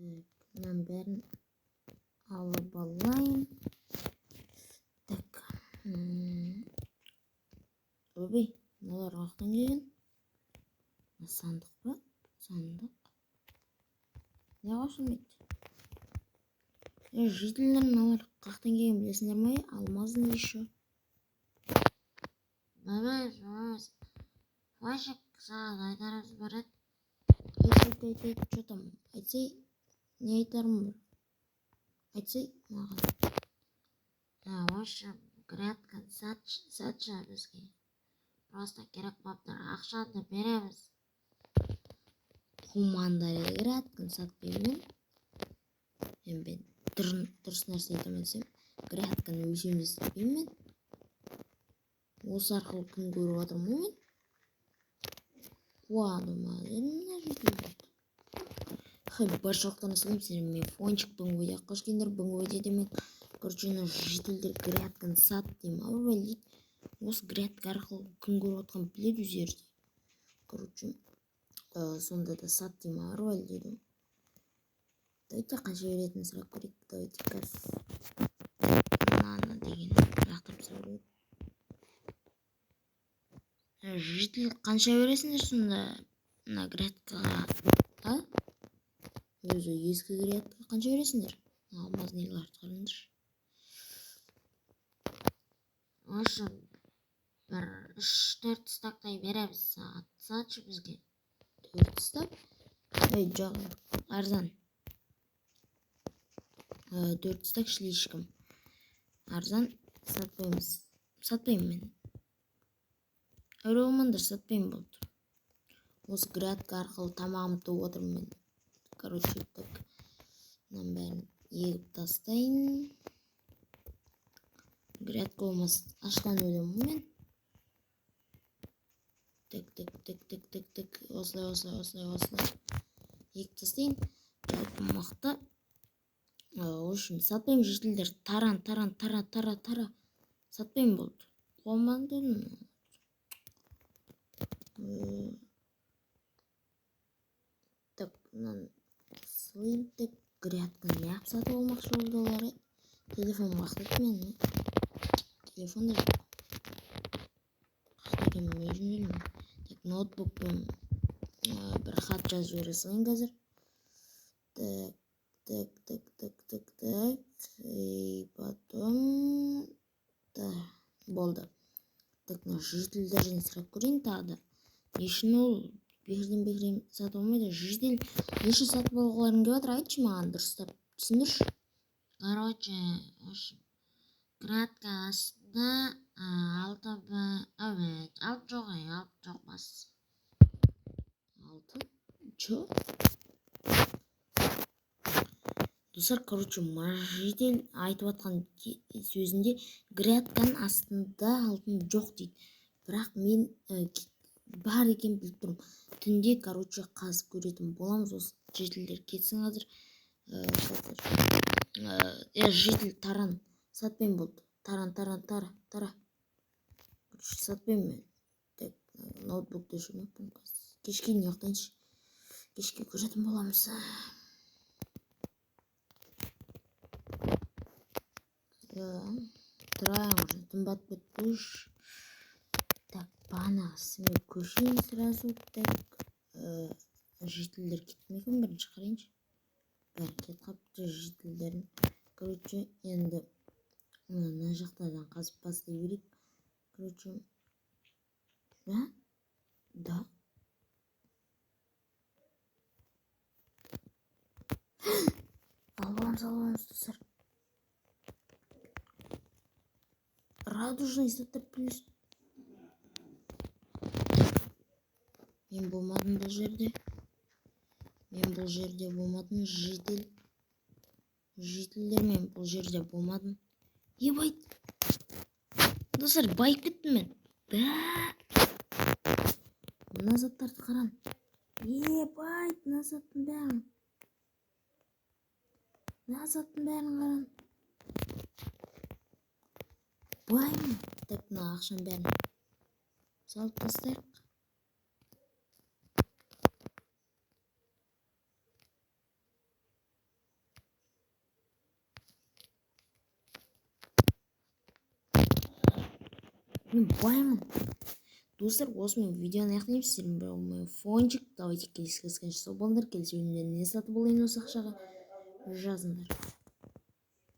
Мынаның бәрін алып алайын. Так. Өбей, мыналар қақтан келген? Сандық па? Сандық. Не ашылмайды? Жителдер мыналар қақтан келген білесіңдер ме? Алмаздың еще. Бабай. Вашик саған айтарымыз бар еді. Айт, что там? Айтсай, не айтарым бар? Айтсай, маған. Ваша грядка сатшы бізге. Просто керек баптар, ақшаны береміз. Құмандары грядканы сатпаймын. Мен дұрыс нәрсе айтамын, грядканы өзімді сатпаймын. Осы арқылы күн көріп отырмын мен. Қуаныма мына жителдер. Баршылықтан ысылым сенің мен фончик бұңғойда қошкендер бұңғойда демен. Короче, жителдер грядканы сат деймін. Абырбай дейді. Осы грядка арқылы күн көріп отқан біледі өздері. Короче, сонда да сат деймін. Абырбай дейді. Давайте қанша беретінін сұрап көрейік. Давайте қазір мынаны деген жақтырып сұрап. Житель қанша бересіңдер сонда мына грядкаға? А? Өзі ескі грядкаға қанша бересіңдер? Алмаздыларды қараңдаршы. Осы бір 3-4 стактай береміз саған. Сатшы бізге. 4 стак? Жоқ, арзан. 4 стак слишком. Арзан сатпаймын мен. Өлі сатпаймын болды. Осы грядка арқылы тамағымды тауып отырмын мен. Короче, так. Мынаның бәрін егіп тастайын. Грядка болмас ашқан өлемін мен. Так. Осылай. Егіп тастайын. Жалпы мақта. В общем, сатпаймын жителдер. Таран. Сатпаймын болды. Қуаман дедім. Так, мынаны сылайын. Так, грядканы неғып сатып алмақшы болды олар. Телефон қақтайды менің. Телефон да жоқ. Қақтайды мен өзім жүрмін. Так, ноутбукпен бір хат жазып жібере салайын қазір. Так. И потом... болды. Так, жителдерден сұрап көрейін тағы да. Ешін ол бекірден сатып алмайды. Житель еші сатып алғыларың келіп отыр, айтшы маған дұрыстап. Түсіндірші. Короче, грядка астында 6 жоқ бас. 6? Чо? Достар, короче, житель айтып атқан сөзінде грядканың астында алтын жоқ дейді. Бірақ мен бар екен біліп тұрмын. Түнде, короче, қазып көретін боламыз. Осы жителдер кетсін қазір. Житель таран. Сатпен болды. Таран. Сатпен мен. Так, ноутбукты жүрмеппін. Кешке не ұқтайыншы. Кешке көретін боламыз. Тұрайын уже. Түн батып кетпеш. Так, бағана сізге көшейін сразу. Так, жителдер кетмеген бірінші қарайыншы. Бәрі кет қапты жителдерін. Короче, енді мына жақтардан қазып бастай берейік. Короче, да. Албамыз, достар. Радужный заттар плюс. Мен болмадым бұл жерде. Болмадым. Жителдер мен бұл жерде болмадым. Ебайт. Достар, байып кеттім мен. Мына заттарды қаран. Ебайт, мына заттың бәрін қаран. Байым. Так, мына ақшам бәрін салып тастайық. мен баймын. Достар, осымен видеоны аяқтаймыз. Сіздермен бірге болмай фончик. Давайте келесі кездескенше сау болыңдар. Келесі өнімдерін не сатып алайын осы ақшаға жазыңдар.